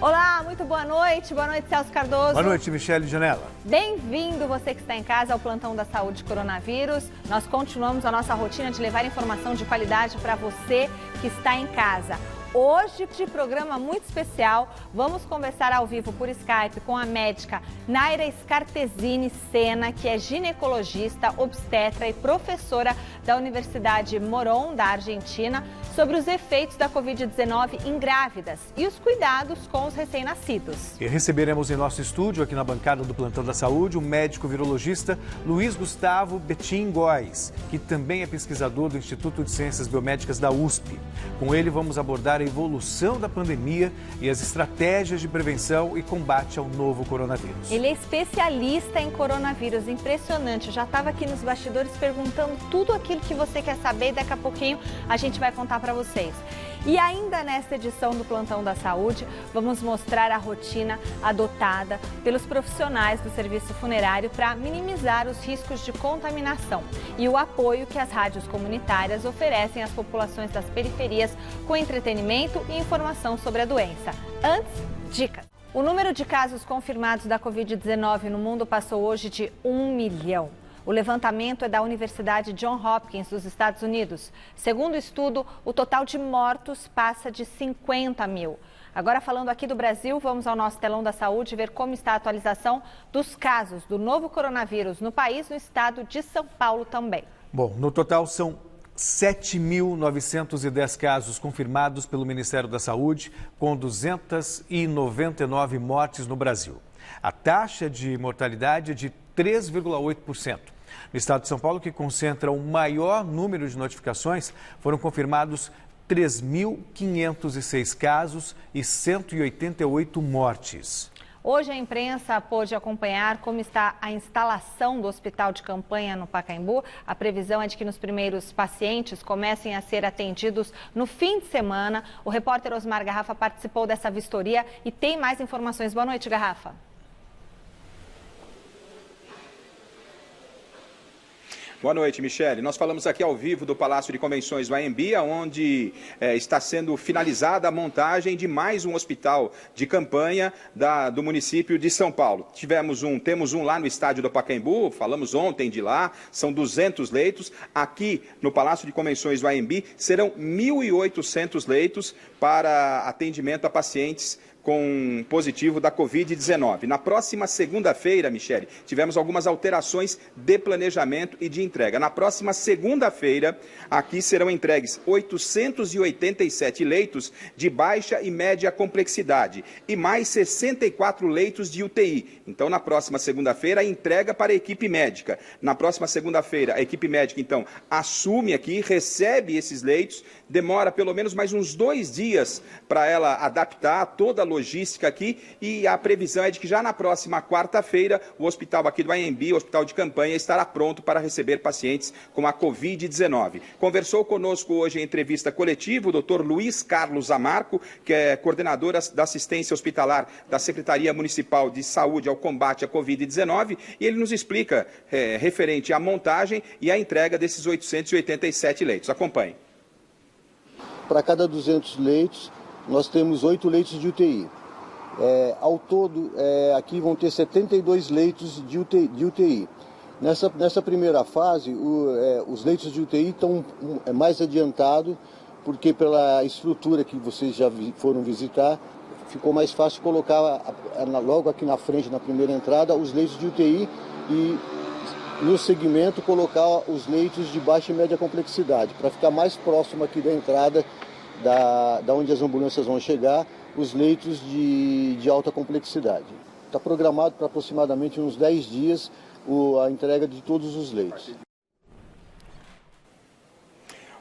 Olá, muito boa noite. Boa noite, Celso Cardoso. Boa noite, Michele Janela. Bem-vindo você que está em casa ao Plantão da Saúde Coronavírus. Nós continuamos a nossa rotina de levar informação de qualidade para você que está em casa. Hoje, de programa muito especial, vamos conversar ao vivo por Skype com a médica Naira Scartesini Sena, que é ginecologista, obstetra e professora da Universidade Morón, da Argentina, sobre os efeitos da Covid-19 em grávidas e os cuidados com os recém-nascidos. E receberemos em nosso estúdio, aqui na bancada do Plantão da Saúde, o médico virologista Luiz Gustavo Betim Góes, que também é pesquisador do Instituto de Ciências Biomédicas da USP. Com ele vamos abordar a evolução da pandemia e as estratégias de prevenção e combate ao novo coronavírus. Ele é especialista em coronavírus, impressionante. Eu já estava aqui nos bastidores perguntando tudo aquilo que você quer saber e daqui a pouquinho a gente vai contar para vocês. E ainda nesta edição do Plantão da Saúde, vamos mostrar a rotina adotada pelos profissionais do serviço funerário para minimizar os riscos de contaminação e o apoio que as rádios comunitárias oferecem às populações das periferias com entretenimento e informação sobre a doença. Antes, dicas. O número de casos confirmados da Covid-19 no mundo passou hoje de 1 milhão. O levantamento é da Universidade Johns Hopkins, dos Estados Unidos. Segundo o estudo, o total de mortos passa de 50 mil. Agora, falando aqui do Brasil, vamos ao nosso telão da saúde ver como está a atualização dos casos do novo coronavírus no país, no estado de São Paulo também. Bom, no total são 7.910 casos confirmados pelo Ministério da Saúde, com 299 mortes no Brasil. A taxa de mortalidade é de 3,8%. No estado de São Paulo, que concentra o maior número de notificações, foram confirmados 3.506 casos e 188 mortes. Hoje a imprensa pôde acompanhar como está a instalação do hospital de campanha no Pacaembu. A previsão é de que nos primeiros pacientes comecem a ser atendidos no fim de semana. O repórter Osmar Garrafa participou dessa vistoria e tem mais informações. Boa noite, Garrafa. Boa noite, Michele. Nós falamos aqui ao vivo do Palácio de Convenções do AMB, onde está sendo finalizada a montagem de mais um hospital de campanha do município de São Paulo. Temos um lá no estádio do Pacaembu, falamos ontem de lá, são 200 leitos. Aqui no Palácio de Convenções do AMB serão 1.800 leitos para atendimento a pacientes com positivo da Covid-19. Na próxima segunda-feira, Michele, tivemos algumas alterações de planejamento e de entrega. Na próxima segunda-feira, aqui serão entregues 887 leitos de baixa e média complexidade e mais 64 leitos de UTI. Então, na próxima segunda-feira, a entrega para a equipe médica. Na próxima segunda-feira, a equipe médica, então, assume aqui, recebe esses leitos, demora pelo menos mais uns 2 dias para ela adaptar toda a logística aqui e a previsão é de que já na próxima quarta-feira o hospital aqui do AMB, o hospital de campanha, estará pronto para receber pacientes com a Covid-19. Conversou conosco hoje em entrevista coletiva o Dr. Luiz Carlos Amarco, que é coordenador da assistência hospitalar da Secretaria Municipal de Saúde ao combate à Covid-19 e ele nos explica referente à montagem e à entrega desses 887 leitos. Acompanhe. Para cada 200 leitos, nós temos 8 leitos de UTI. Ao todo, aqui vão ter 72 leitos de UTI. Nessa primeira fase, os leitos de UTI estão mais adiantados, porque pela estrutura que vocês já foram visitar, ficou mais fácil colocar logo aqui na frente, na primeira entrada, os leitos de UTI e no segmento colocar os leitos de baixa e média complexidade, para ficar mais próximo aqui da entrada da onde as ambulâncias vão chegar, os leitos de alta complexidade. Está programado para aproximadamente uns 10 dias a entrega de todos os leitos.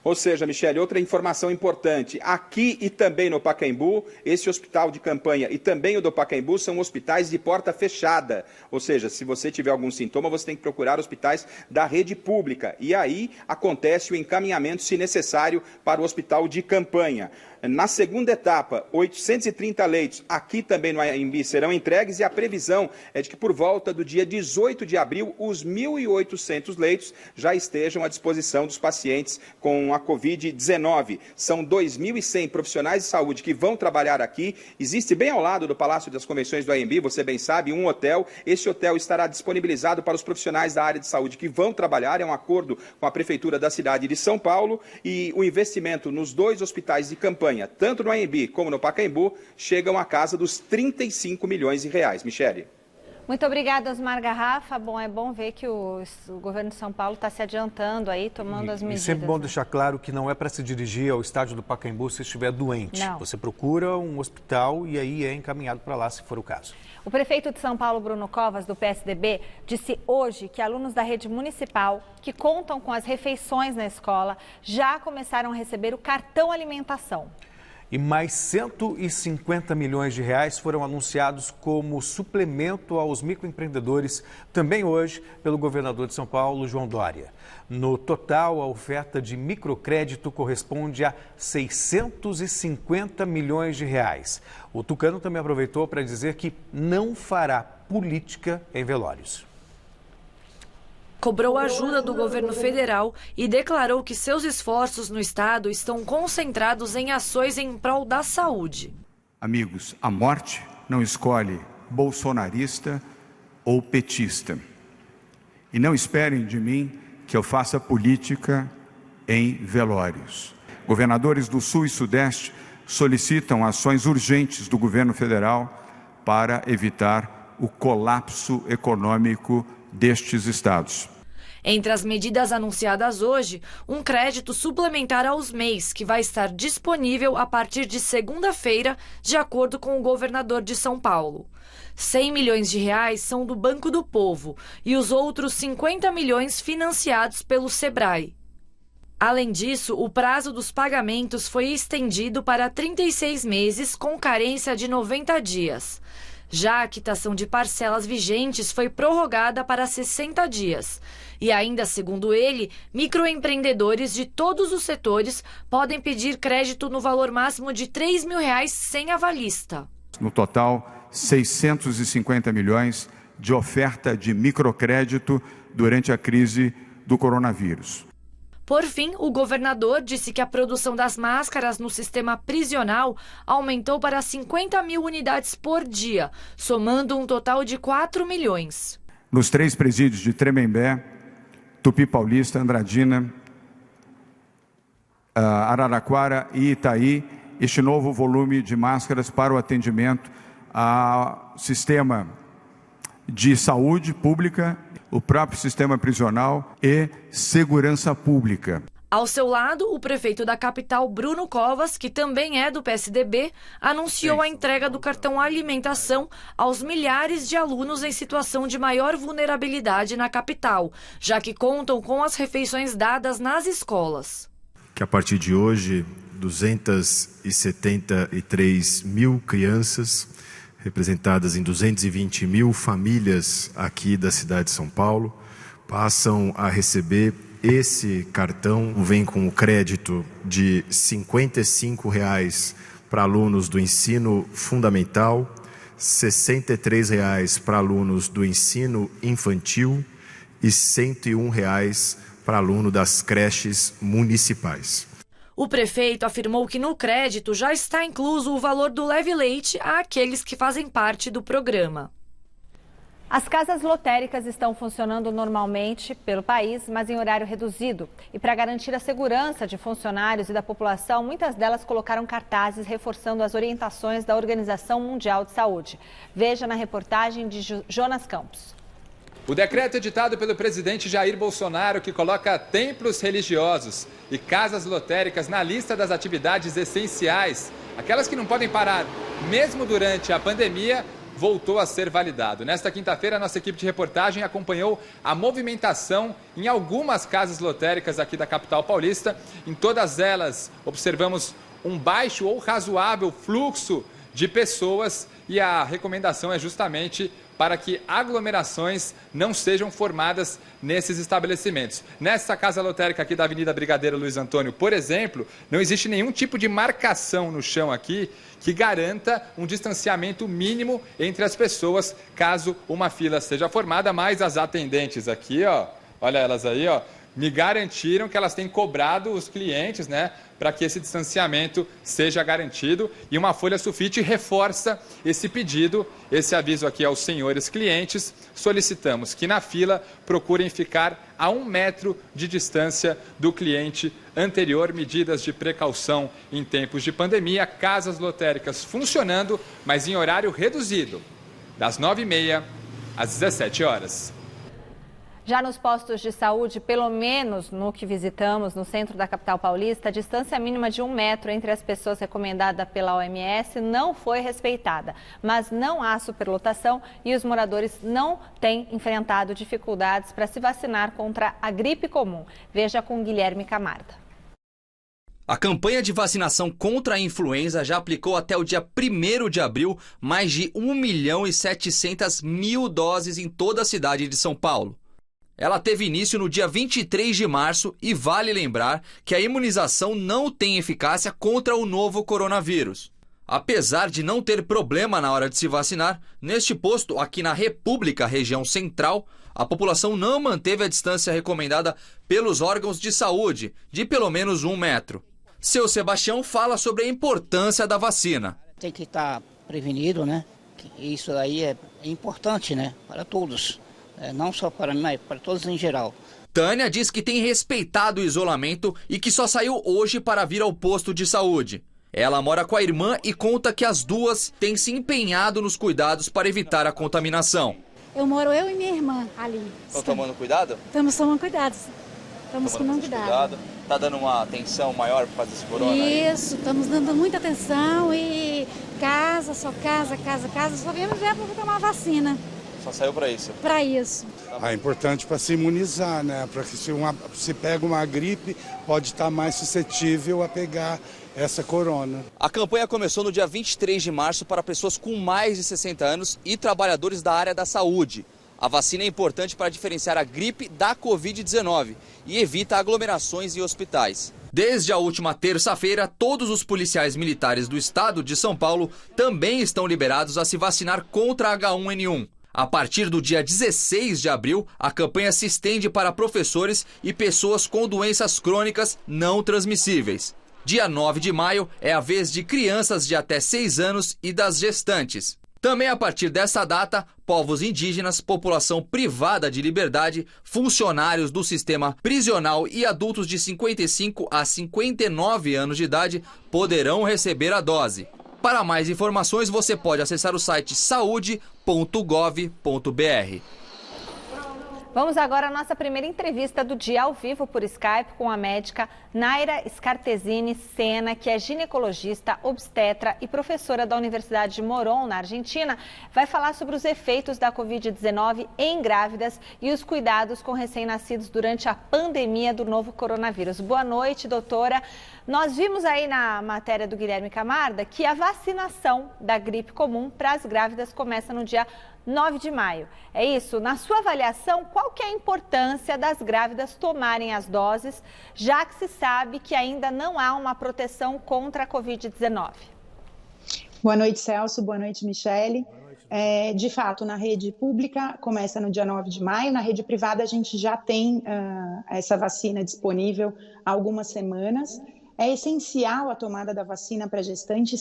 Ou seja, Michele, outra informação importante, aqui e também no Pacaembu, esse hospital de campanha e também o do Pacaembu são hospitais de porta fechada. Ou seja, se você tiver algum sintoma, você tem que procurar hospitais da rede pública. E aí acontece o encaminhamento, se necessário, para o hospital de campanha. Na segunda etapa, 830 leitos aqui também no AMB serão entregues e a previsão é de que por volta do dia 18 de abril, os 1.800 leitos já estejam à disposição dos pacientes com a Covid-19. São 2.100 profissionais de saúde que vão trabalhar aqui. Existe bem ao lado do Palácio das Convenções do AMB, você bem sabe, um hotel. Esse hotel estará disponibilizado para os profissionais da área de saúde que vão trabalhar. É um acordo com a Prefeitura da cidade de São Paulo e o investimento nos 2 hospitais de campanha, tanto no AMB como no Pacaembu, chegam à casa dos 35 milhões de reais. Michele. Muito obrigada, Osmar Garrafa. Bom, é bom ver que o governo de São Paulo está se adiantando aí, tomando as medidas. E sempre bom deixar claro que não é para se dirigir ao estádio do Pacaembu se estiver doente. Não. Você procura um hospital e aí é encaminhado para lá se for o caso. O prefeito de São Paulo, Bruno Covas, do PSDB, disse hoje que alunos da rede municipal que contam com as refeições na escola já começaram a receber o cartão alimentação. E mais 150 milhões de reais foram anunciados como suplemento aos microempreendedores, também hoje, pelo governador de São Paulo, João Dória. No total, a oferta de microcrédito corresponde a 650 milhões de reais. O tucano também aproveitou para dizer que não fará política em velórios. Cobrou ajuda do governo federal e declarou que seus esforços no estado estão concentrados em ações em prol da saúde. Amigos, a morte não escolhe bolsonarista ou petista. E não esperem de mim que eu faça política em velórios. Governadores do Sul e Sudeste solicitam ações urgentes do governo federal para evitar o colapso econômico destes estados. Entre as medidas anunciadas hoje, um crédito suplementar aos MEIs, que vai estar disponível a partir de segunda-feira, de acordo com o governador de São Paulo. 100 milhões de reais são do Banco do Povo e os outros 50 milhões financiados pelo Sebrae. Além disso, o prazo dos pagamentos foi estendido para 36 meses, com carência de 90 dias. Já a quitação de parcelas vigentes foi prorrogada para 60 dias. E ainda, segundo ele, microempreendedores de todos os setores podem pedir crédito no valor máximo de R$ 3 mil sem avalista. No total, 650 milhões de oferta de microcrédito durante a crise do coronavírus. Por fim, o governador disse que a produção das máscaras no sistema prisional aumentou para 50 mil unidades por dia, somando um total de 4 milhões. Nos 3 presídios de Tremembé, Tupi Paulista, Andradina, Araraquara e Itaí, este novo volume de máscaras para o atendimento ao sistema de saúde pública, o próprio sistema prisional e segurança pública. Ao seu lado, o prefeito da capital, Bruno Covas, que também é do PSDB, anunciou a entrega do cartão alimentação aos milhares de alunos em situação de maior vulnerabilidade na capital, já que contam com as refeições dadas nas escolas. Que a partir de hoje, 273 mil crianças, representadas em 220 mil famílias aqui da cidade de São Paulo, passam a receber esse cartão. Vem com o crédito de R$ 55 para alunos do ensino fundamental, R$ 63 para alunos do ensino infantil e R$ 101 para aluno das creches municipais. O prefeito afirmou que no crédito já está incluso o valor do leve-leite àqueles que fazem parte do programa. As casas lotéricas estão funcionando normalmente pelo país, mas em horário reduzido. E para garantir a segurança de funcionários e da população, muitas delas colocaram cartazes reforçando as orientações da Organização Mundial de Saúde. Veja na reportagem de Jonas Campos. O decreto editado pelo presidente Jair Bolsonaro, que coloca templos religiosos e casas lotéricas na lista das atividades essenciais, aquelas que não podem parar mesmo durante a pandemia, voltou a ser validado. Nesta quinta-feira, a nossa equipe de reportagem acompanhou a movimentação em algumas casas lotéricas aqui da capital paulista. Em todas elas, observamos um baixo ou razoável fluxo de pessoas e a recomendação é justamente para que aglomerações não sejam formadas nesses estabelecimentos. Nessa casa lotérica aqui da Avenida Brigadeiro Luiz Antônio, por exemplo, não existe nenhum tipo de marcação no chão aqui que garanta um distanciamento mínimo entre as pessoas, caso uma fila seja formada, mas as atendentes aqui, ó, olha elas aí, ó, me garantiram que elas têm cobrado os clientes, né, para que esse distanciamento seja garantido. E uma folha sulfite reforça esse pedido, esse aviso aqui aos senhores clientes. Solicitamos que na fila procurem ficar a 1 metro de distância do cliente anterior. Medidas de precaução em tempos de pandemia. Casas lotéricas funcionando, mas em horário reduzido, das 9h30 às 17 horas. Já nos postos de saúde, pelo menos no que visitamos no centro da capital paulista, a distância mínima de 1 metro entre as pessoas recomendada pela OMS não foi respeitada. Mas não há superlotação e os moradores não têm enfrentado dificuldades para se vacinar contra a gripe comum. Veja com Guilherme Camarda. A campanha de vacinação contra a influenza já aplicou até o dia 1º de abril mais de 1.700.000 doses em toda a cidade de São Paulo. Ela teve início no dia 23 de março e vale lembrar que a imunização não tem eficácia contra o novo coronavírus. Apesar de não ter problema na hora de se vacinar, neste posto aqui na República, região central, a população não manteve a distância recomendada pelos órgãos de saúde, de pelo menos 1 metro. Seu Sebastião fala sobre a importância da vacina. Tem que estar prevenido, né? Isso aí é importante, né? Para todos. Não só para mim, mas para todos em geral. Tânia diz que tem respeitado o isolamento e que só saiu hoje para vir ao posto de saúde. Ela mora com a irmã e conta que as duas têm se empenhado nos cuidados para evitar a contaminação. Eu e minha irmã ali. Estão tomando cuidado? Estamos tomando cuidado. Estamos tomando cuidado. Está dando uma atenção maior por causa desse corona? Isso, estamos dando muita atenção e casa, só viemos ver para tomar a vacina. Só saiu para isso? Para isso. É importante para se imunizar, né? Para que se pega uma gripe, pode estar mais suscetível a pegar essa corona. A campanha começou no dia 23 de março para pessoas com mais de 60 anos e trabalhadores da área da saúde. A vacina é importante para diferenciar a gripe da Covid-19 e evita aglomerações em hospitais. Desde a última terça-feira, todos os policiais militares do estado de São Paulo também estão liberados a se vacinar contra H1N1. A partir do dia 16 de abril, a campanha se estende para professores e pessoas com doenças crônicas não transmissíveis. Dia 9 de maio é a vez de crianças de até 6 anos e das gestantes. Também a partir dessa data, povos indígenas, população privada de liberdade, funcionários do sistema prisional e adultos de 55 a 59 anos de idade poderão receber a dose. Para mais informações, você pode acessar o site saude.gov.br. Vamos agora à nossa primeira entrevista do dia ao vivo por Skype com a médica Naira Scartesini Sena, que é ginecologista, obstetra e professora da Universidade de Morón, na Argentina. Vai falar sobre os efeitos da Covid-19 em grávidas e os cuidados com recém-nascidos durante a pandemia do novo coronavírus. Boa noite, doutora. Nós vimos aí na matéria do Guilherme Camarda que a vacinação da gripe comum para as grávidas começa no dia 9 de maio. É isso? Na sua avaliação, qual que é a importância das grávidas tomarem as doses, já que se sabe que ainda não há uma proteção contra a Covid-19? Boa noite, Celso. Boa noite, Michele. De fato, na rede pública começa no dia 9 de maio, na rede privada a gente já tem essa vacina disponível há algumas semanas. É essencial a tomada da vacina para gestante,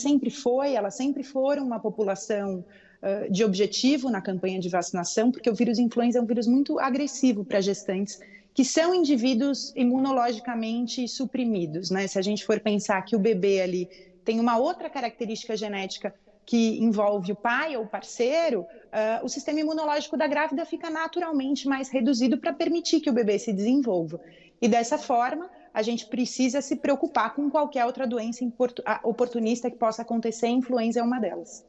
elas sempre foram uma população de objetivo na campanha de vacinação, porque o vírus influenza é um vírus muito agressivo para gestantes, que são indivíduos imunologicamente suprimidos, né? Se a gente for pensar que o bebê ali tem uma outra característica genética que envolve o pai ou o parceiro, o sistema imunológico da grávida fica naturalmente mais reduzido para permitir que o bebê se desenvolva. E dessa forma, a gente precisa se preocupar com qualquer outra doença oportunista que possa acontecer, a influenza é uma delas.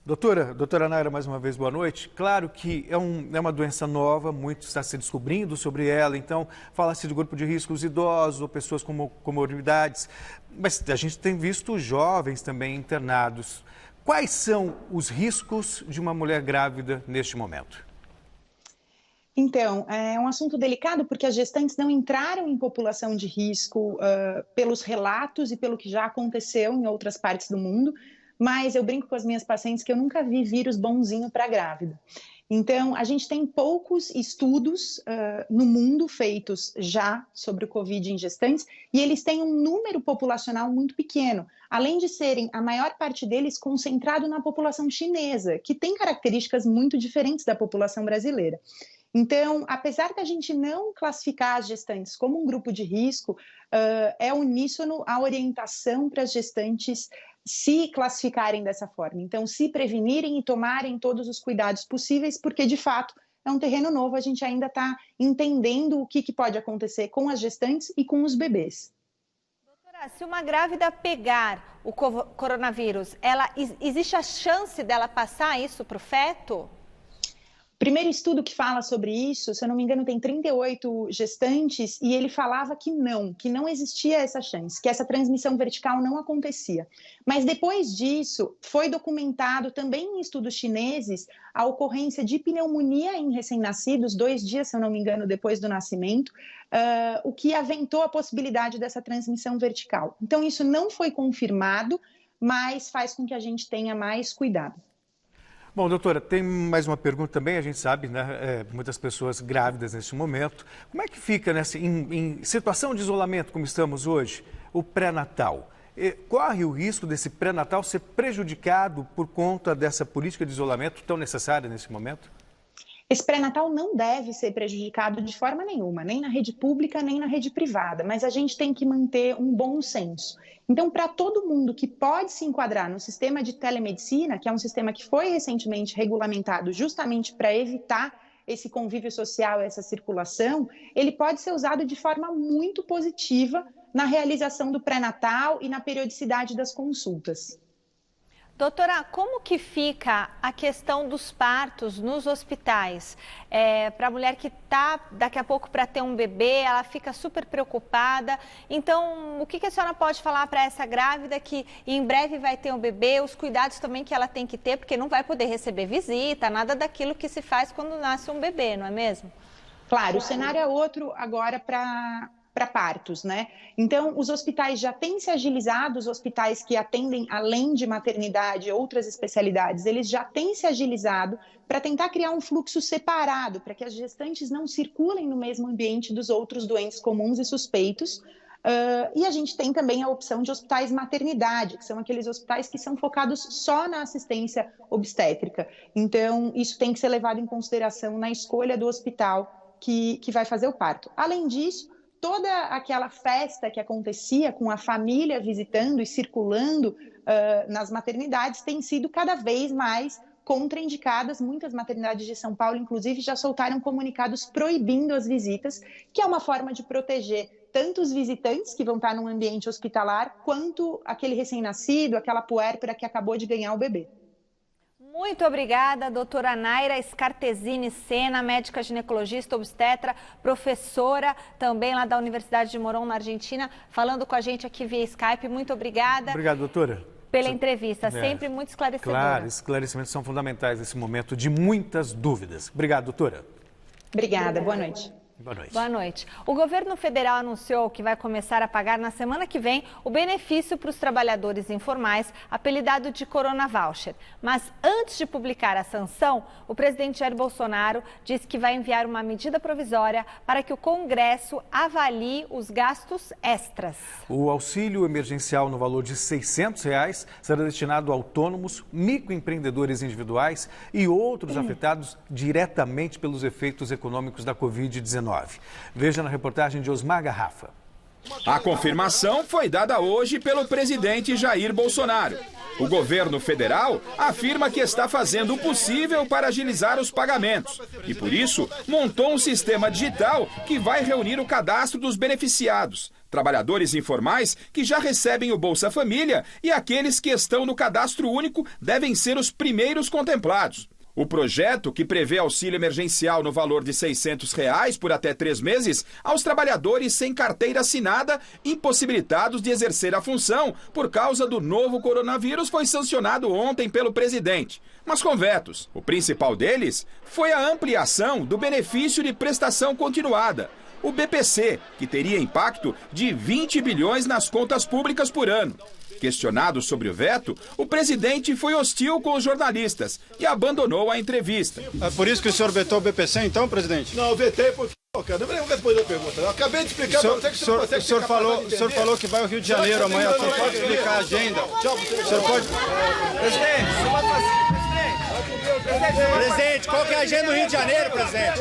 Doutora Naira, mais uma vez, boa noite. Claro que é uma doença nova, muito está se descobrindo sobre ela, então fala-se de grupo de risco, os idosos ou pessoas com comorbidades, mas a gente tem visto jovens também internados. Quais são os riscos de uma mulher grávida neste momento? Então, é um assunto delicado porque as gestantes não entraram em população de risco pelos relatos e pelo que já aconteceu em outras partes do mundo, mas eu brinco com as minhas pacientes que eu nunca vi vírus bonzinho para grávida. Então, a gente tem poucos estudos no mundo feitos já sobre o Covid em gestantes e eles têm um número populacional muito pequeno, além de serem, a maior parte deles, concentrado na população chinesa, que tem características muito diferentes da população brasileira. Então, apesar da gente não classificar as gestantes como um grupo de risco, é uníssono a orientação para as gestantes se classificarem dessa forma. Então, se prevenirem e tomarem todos os cuidados possíveis, porque, de fato, é um terreno novo, a gente ainda está entendendo o que pode acontecer com as gestantes e com os bebês. Doutora, se uma grávida pegar o coronavírus, existe a chance dela passar isso para o feto? O primeiro estudo que fala sobre isso, se eu não me engano, tem 38 gestantes e ele falava que não existia essa chance, que essa transmissão vertical não acontecia. Mas depois disso, foi documentado também em estudos chineses a ocorrência de pneumonia em recém-nascidos, 2 dias, se eu não me engano, depois do nascimento, o que aventou a possibilidade dessa transmissão vertical. Então, isso não foi confirmado, mas faz com que a gente tenha mais cuidado. Bom, doutora, tem mais uma pergunta também, a gente sabe, né, muitas pessoas grávidas neste momento. Como é que fica em situação de isolamento, como estamos hoje, o pré-natal? Corre o risco desse pré-natal ser prejudicado por conta dessa política de isolamento tão necessária nesse momento? Esse pré-natal não deve ser prejudicado de forma nenhuma, nem na rede pública, nem na rede privada, mas a gente tem que manter um bom senso. Então, para todo mundo que pode se enquadrar no sistema de telemedicina, que é um sistema que foi recentemente regulamentado justamente para evitar esse convívio social, essa circulação, ele pode ser usado de forma muito positiva na realização do pré-natal e na periodicidade das consultas. Doutora, como que fica a questão dos partos nos hospitais? Para a mulher que está daqui a pouco para ter um bebê, ela fica super preocupada. Então, o que a senhora pode falar para essa grávida que em breve vai ter um bebê, os cuidados também que ela tem que ter, porque não vai poder receber visita, nada daquilo que se faz quando nasce um bebê, não é mesmo? Claro, o cenário é outro agora para partos, né? Então, os hospitais já têm se agilizado, os hospitais que atendem além de maternidade, outras especialidades, eles já têm se agilizado para tentar criar um fluxo separado, para que as gestantes não circulem no mesmo ambiente dos outros doentes comuns e suspeitos. E a gente tem também a opção de hospitais maternidade, que são aqueles hospitais que são focados só na assistência obstétrica. Então, isso tem que ser levado em consideração na escolha do hospital que vai fazer o parto. Além disso, toda aquela festa que acontecia com a família visitando e circulando nas maternidades tem sido cada vez mais contraindicadas. Muitas maternidades de São Paulo, inclusive, já soltaram comunicados proibindo as visitas, que é uma forma de proteger tanto os visitantes que vão estar num ambiente hospitalar, quanto aquele recém-nascido, aquela puérpera que acabou de ganhar o bebê. Muito obrigada, doutora Naira Scartesini Sena, médica ginecologista, obstetra, professora também lá da Universidade de Morón, na Argentina, falando com a gente aqui via Skype. Muito obrigada. Obrigado, doutora. Pela entrevista, sempre muito esclarecedora. Claro, esclarecimentos são fundamentais nesse momento de muitas dúvidas. Obrigado, doutora. Obrigada, boa noite. Boa noite. Boa noite. O governo federal anunciou que vai começar a pagar na semana que vem o benefício para os trabalhadores informais, apelidado de Corona Voucher. Mas antes de publicar a sanção, o presidente Jair Bolsonaro disse que vai enviar uma medida provisória para que o Congresso avalie os gastos extras. O auxílio emergencial no valor de R$ 600 será destinado a autônomos, microempreendedores individuais e outros afetados diretamente pelos efeitos econômicos da Covid-19. Veja na reportagem de Osmar Garrafa. A confirmação foi dada hoje pelo presidente Jair Bolsonaro. O governo federal afirma que está fazendo o possível para agilizar os pagamentos e, por isso, montou um sistema digital que vai reunir o cadastro dos beneficiados, trabalhadores informais que já recebem o Bolsa Família e aqueles que estão no cadastro único devem ser os primeiros contemplados. O projeto, que prevê auxílio emergencial no valor de R$ 600 por até 3 meses aos trabalhadores sem carteira assinada, impossibilitados de exercer a função por causa do novo coronavírus, foi sancionado ontem pelo presidente, mas com vetos. O principal deles foi a ampliação do benefício de prestação continuada, o BPC, que teria impacto de 20 bilhões nas contas públicas por ano. Questionado sobre o veto, o presidente foi hostil com os jornalistas e abandonou a entrevista. É por isso que o senhor vetou o BPC, então, presidente? Não, eu vetei porque... Cara, não responder a pergunta. Eu acabei de explicar para você que você não consegue explicar. O senhor falou que vai ao Rio de Janeiro amanhã. O senhor pode explicar a agenda? O senhor pode... Presidente, você pode fazer... Presidente, qual que é a agenda do Rio de Janeiro, presidente?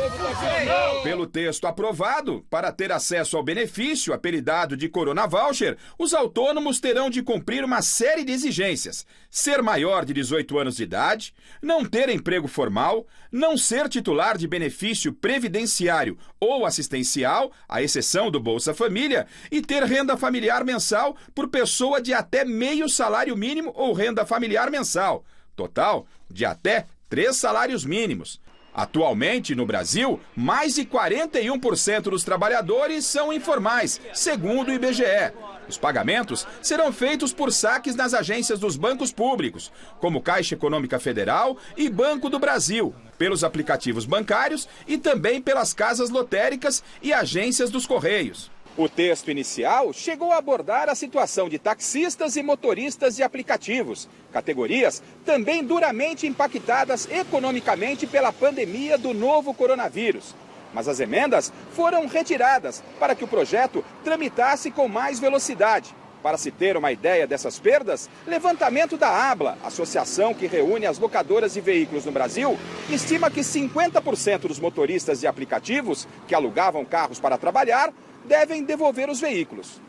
Pelo texto aprovado, para ter acesso ao benefício, apelidado de Corona Voucher, os autônomos terão de cumprir uma série de exigências: ser maior de 18 anos de idade, não ter emprego formal, não ser titular de benefício previdenciário ou assistencial, à exceção do Bolsa Família, e ter renda familiar mensal por pessoa de até meio salário mínimo ou renda familiar mensal, total de até 3 salários mínimos. Atualmente, no Brasil, mais de 41% dos trabalhadores são informais, segundo o IBGE. Os pagamentos serão feitos por saques nas agências dos bancos públicos, como Caixa Econômica Federal e Banco do Brasil, pelos aplicativos bancários e também pelas casas lotéricas e agências dos Correios. O texto inicial chegou a abordar a situação de taxistas e motoristas de aplicativos, categorias também duramente impactadas economicamente pela pandemia do novo coronavírus. Mas as emendas foram retiradas para que o projeto tramitasse com mais velocidade. Para se ter uma ideia dessas perdas, levantamento da ABLA, associação que reúne as locadoras de veículos no Brasil, estima que 50% dos motoristas de aplicativos que alugavam carros para trabalhar devem devolver os veículos.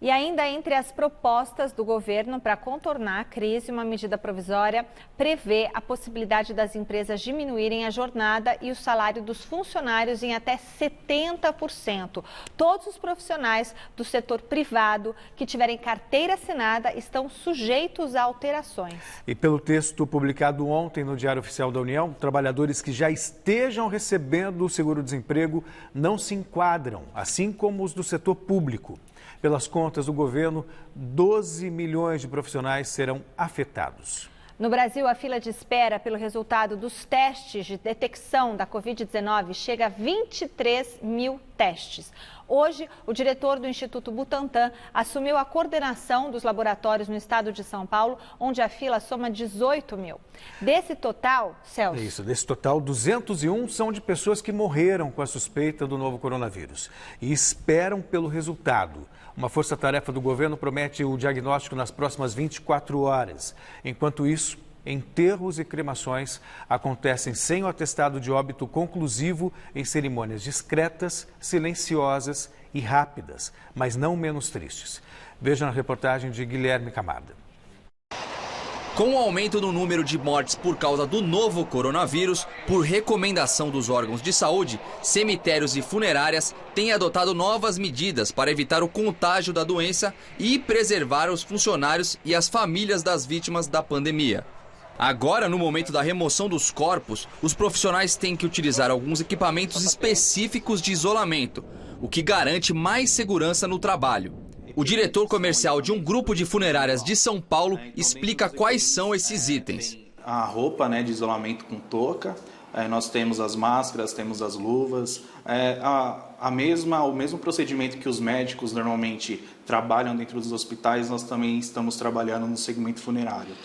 E ainda entre as propostas do governo para contornar a crise, uma medida provisória prevê a possibilidade das empresas diminuírem a jornada e o salário dos funcionários em até 70%. Todos os profissionais do setor privado que tiverem carteira assinada estão sujeitos a alterações. E pelo texto publicado ontem no Diário Oficial da União, trabalhadores que já estejam recebendo o seguro-desemprego não se enquadram, assim como os do setor público. Pelas contas do governo, 12 milhões de profissionais serão afetados. No Brasil, a fila de espera pelo resultado dos testes de detecção da Covid-19 chega a 23 mil testes. Hoje, o diretor do Instituto Butantan assumiu a coordenação dos laboratórios no estado de São Paulo, onde a fila soma 18 mil. Desse total, Celso... Desse total, 201 são de pessoas que morreram com a suspeita do novo coronavírus e esperam pelo resultado. Uma força-tarefa do governo promete o diagnóstico nas próximas 24 horas. Enquanto isso, enterros e cremações acontecem sem o atestado de óbito conclusivo em cerimônias discretas, silenciosas e rápidas, mas não menos tristes. Veja na reportagem de Guilherme Camada. Com o aumento no número de mortes por causa do novo coronavírus, por recomendação dos órgãos de saúde, cemitérios e funerárias têm adotado novas medidas para evitar o contágio da doença e preservar os funcionários e as famílias das vítimas da pandemia. Agora, no momento da remoção dos corpos, os profissionais têm que utilizar alguns equipamentos específicos de isolamento, o que garante mais segurança no trabalho. O diretor comercial de um grupo de funerárias de São Paulo explica quais são esses itens. A roupa, de isolamento com touca, nós temos as máscaras, temos as luvas, o mesmo procedimento que os médicos normalmente trabalham dentro dos hospitais, nós também estamos trabalhando no segmento funerário.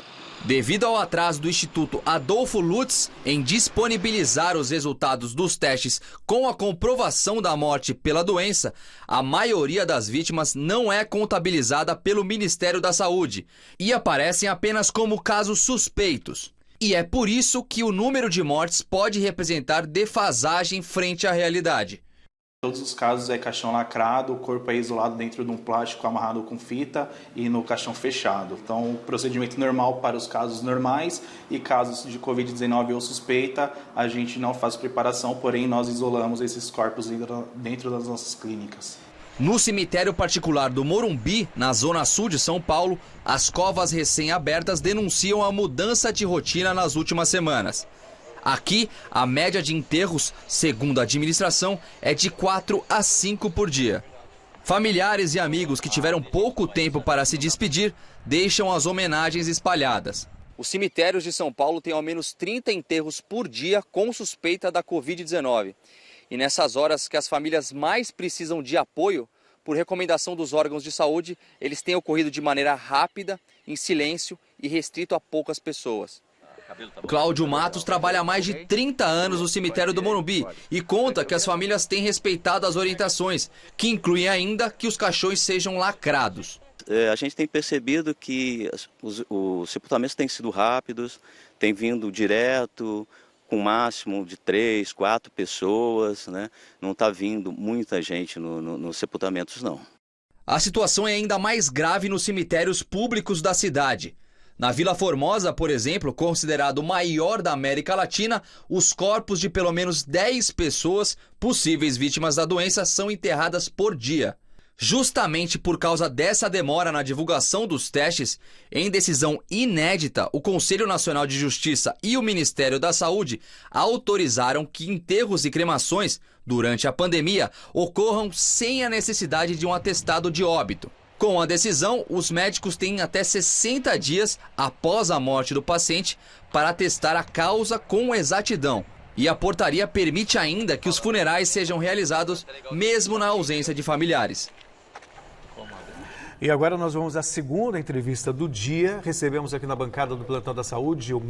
Devido ao atraso do Instituto Adolfo Lutz em disponibilizar os resultados dos testes com a comprovação da morte pela doença, a maioria das vítimas não é contabilizada pelo Ministério da Saúde e aparecem apenas como casos suspeitos. E é por isso que o número de mortes pode representar defasagem frente à realidade. Todos os casos é caixão lacrado, o corpo é isolado dentro de um plástico amarrado com fita e no caixão fechado. Então, o procedimento normal para os casos normais e casos de Covid-19 ou suspeita, a gente não faz preparação, porém nós isolamos esses corpos dentro das nossas clínicas. No cemitério particular do Morumbi, na zona sul de São Paulo, as covas recém-abertas denunciam a mudança de rotina nas últimas semanas. Aqui, a média de enterros, segundo a administração, é de 4 a 5 por dia. Familiares e amigos que tiveram pouco tempo para se despedir deixam as homenagens espalhadas. Os cemitérios de São Paulo têm ao menos 30 enterros por dia com suspeita da Covid-19. E nessas horas que as famílias mais precisam de apoio, por recomendação dos órgãos de saúde, eles têm ocorrido de maneira rápida, em silêncio e restrito a poucas pessoas. Cláudio Matos trabalha há mais de 30 anos no cemitério do Morumbi e conta que as famílias têm respeitado as orientações, que incluem ainda que os caixões sejam lacrados. A gente tem percebido que os sepultamentos têm sido rápidos, têm vindo direto, com um máximo de 3, 4 pessoas, né? Não está vindo muita gente nos sepultamentos, não. A situação é ainda mais grave nos cemitérios públicos da cidade. Na Vila Formosa, por exemplo, considerado o maior da América Latina, os corpos de pelo menos 10 pessoas, possíveis vítimas da doença, são enterradas por dia. Justamente por causa dessa demora na divulgação dos testes, em decisão inédita, o Conselho Nacional de Justiça e o Ministério da Saúde autorizaram que enterros e cremações, durante a pandemia, ocorram sem a necessidade de um atestado de óbito. Com a decisão, os médicos têm até 60 dias após a morte do paciente para atestar a causa com exatidão. E a portaria permite ainda que os funerais sejam realizados mesmo na ausência de familiares. E agora nós vamos à segunda entrevista do dia. Recebemos aqui na bancada do Plantão da Saúde o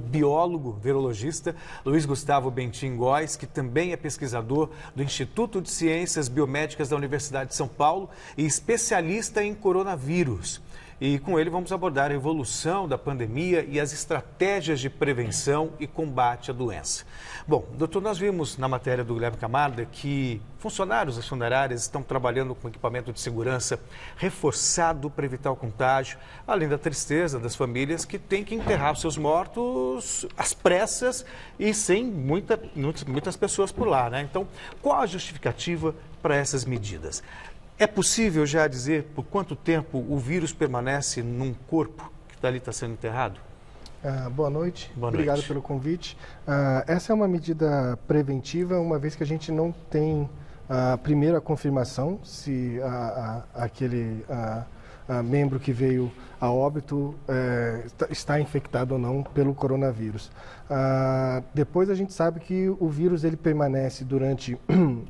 biólogo, virologista, Luiz Gustavo Bentin Góes, que também é pesquisador do Instituto de Ciências Biomédicas da Universidade de São Paulo e especialista em coronavírus. E com ele vamos abordar a evolução da pandemia e as estratégias de prevenção e combate à doença. Bom, doutor, nós vimos na matéria do Guilherme Camarda que funcionários das funerárias estão trabalhando com equipamento de segurança reforçado para evitar o contágio, além da tristeza das famílias que têm que enterrar os seus mortos às pressas e sem muitas pessoas por lá, né? Então, qual a justificativa para essas medidas? É possível já dizer por quanto tempo o vírus permanece num corpo que ali está sendo enterrado? Boa noite. Obrigado pelo convite. Essa é uma medida preventiva, uma vez que a gente não tem primeiro a confirmação se aquele membro que veio a óbito está infectado ou não pelo coronavírus. Depois a gente sabe que o vírus ele permanece durante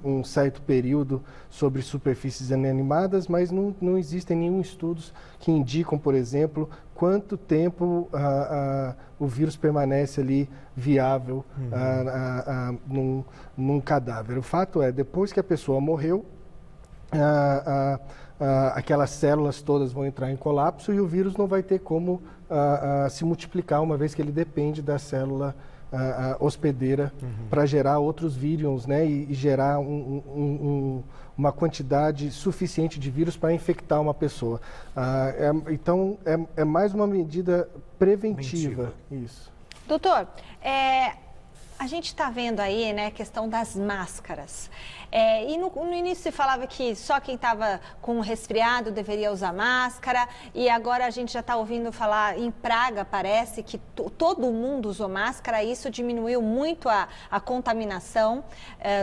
um certo período sobre superfícies inanimadas, mas não existem nenhum estudos que indicam, por exemplo, quanto tempo o vírus permanece ali viável num cadáver. O fato é, depois que a pessoa morreu, aquelas células todas vão entrar em colapso e o vírus não vai ter como se multiplicar, uma vez que ele depende da célula hospedeira para gerar outros vírions, né, e gerar uma quantidade suficiente de vírus para infectar uma pessoa. Então, é mais uma medida preventiva. Isso. Doutor, a gente está vendo aí, né, a questão das máscaras. E no início se falava que só quem estava com resfriado deveria usar máscara, e agora a gente já está ouvindo falar em Praga, parece que todo mundo usou máscara, e isso diminuiu muito a contaminação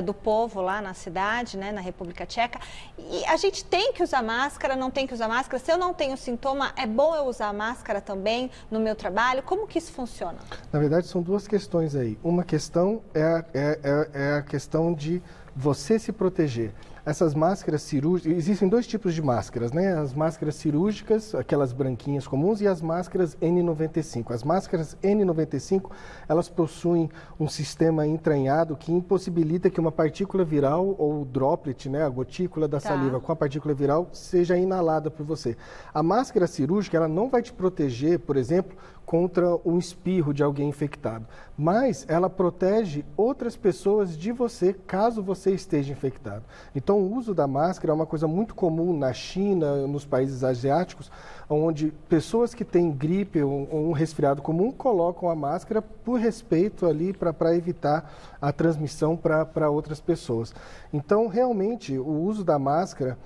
do povo lá na cidade, né, na República Tcheca. E a gente tem que usar máscara, não tem que usar máscara? Se eu não tenho sintoma, é bom eu usar máscara também no meu trabalho? Como que isso funciona? Na verdade, são duas questões aí. Uma questão é a questão de você se proteger. Essas máscaras cirúrgicas, existem dois tipos de máscaras, né? As máscaras cirúrgicas, aquelas branquinhas comuns, e as máscaras N95. As máscaras N95, elas possuem um sistema entranhado que impossibilita que uma partícula viral ou droplet, né, a gotícula da saliva com a partícula viral, seja inalada por você. A máscara cirúrgica, ela não vai te proteger, por exemplo, contra um espirro de alguém infectado, mas ela protege outras pessoas de você caso você esteja infectado. Então, Então, o uso da máscara é uma coisa muito comum na China, nos países asiáticos, onde pessoas que têm gripe ou um resfriado comum colocam a máscara por respeito ali para evitar a transmissão para outras pessoas. Então, realmente, o uso da máscara,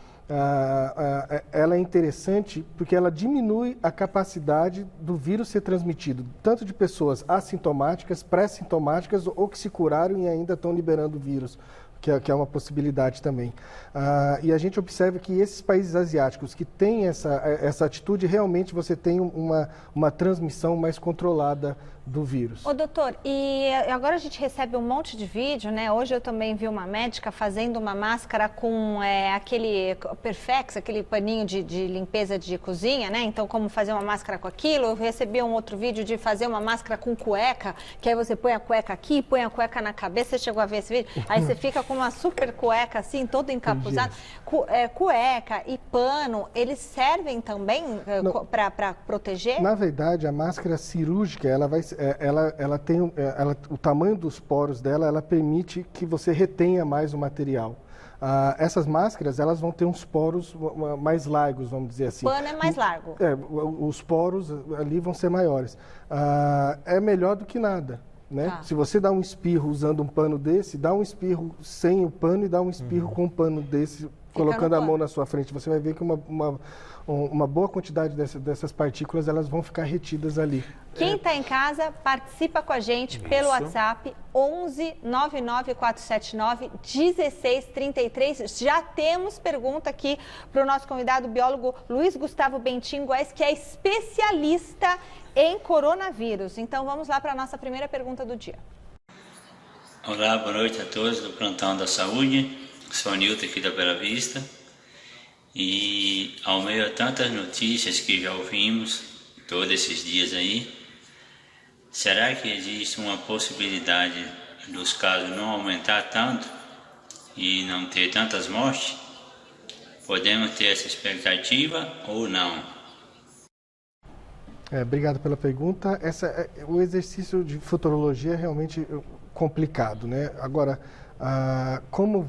ela é interessante porque ela diminui a capacidade do vírus ser transmitido, tanto de pessoas assintomáticas, pré-sintomáticas ou que se curaram e ainda estão liberando o vírus, que é uma possibilidade também. E a gente observa que esses países asiáticos que têm essa atitude, realmente você tem uma transmissão mais controlada do vírus. Ô, doutor, e agora a gente recebe um monte de vídeo, né? Hoje eu também vi uma médica fazendo uma máscara com aquele Perfex, aquele paninho de limpeza de cozinha, né? Então, como fazer uma máscara com aquilo. Eu recebi um outro vídeo de fazer uma máscara com cueca, que aí você põe a cueca aqui, põe a cueca na cabeça. Você chegou a ver esse vídeo? Aí você fica com uma super cueca assim, todo encapuzado. Cueca e pano, eles servem também para proteger? Na verdade, a máscara cirúrgica, ela tem o tamanho dos poros dela, ela permite que você retenha mais o material. Essas máscaras, elas vão ter uns poros mais largos, vamos dizer assim. O pano é mais largo. Os poros ali vão ser maiores. É melhor do que nada, né? Se você dá um espirro usando um pano desse, dá um espirro sem o pano e dá um espirro com um pano desse, colocando a mão na sua frente. Você vai ver que uma boa quantidade dessas partículas, elas vão ficar retidas ali. Quem está em casa, participa com a gente pelo WhatsApp 11 99479 1633. Já temos pergunta aqui para o nosso convidado, o biólogo Luiz Gustavo Bentin Góes, que é especialista em coronavírus. Então vamos lá para a nossa primeira pergunta do dia. Olá, boa noite a todos do Plantão da Saúde. Sou Nilton aqui da Bela Vista. E ao meio a tantas notícias que já ouvimos todos esses dias aí, será que existe uma possibilidade dos casos não aumentar tanto e não ter tantas mortes? Podemos ter essa expectativa ou não? Obrigado pela pergunta. O exercício de futurologia é realmente complicado, né? Agora, como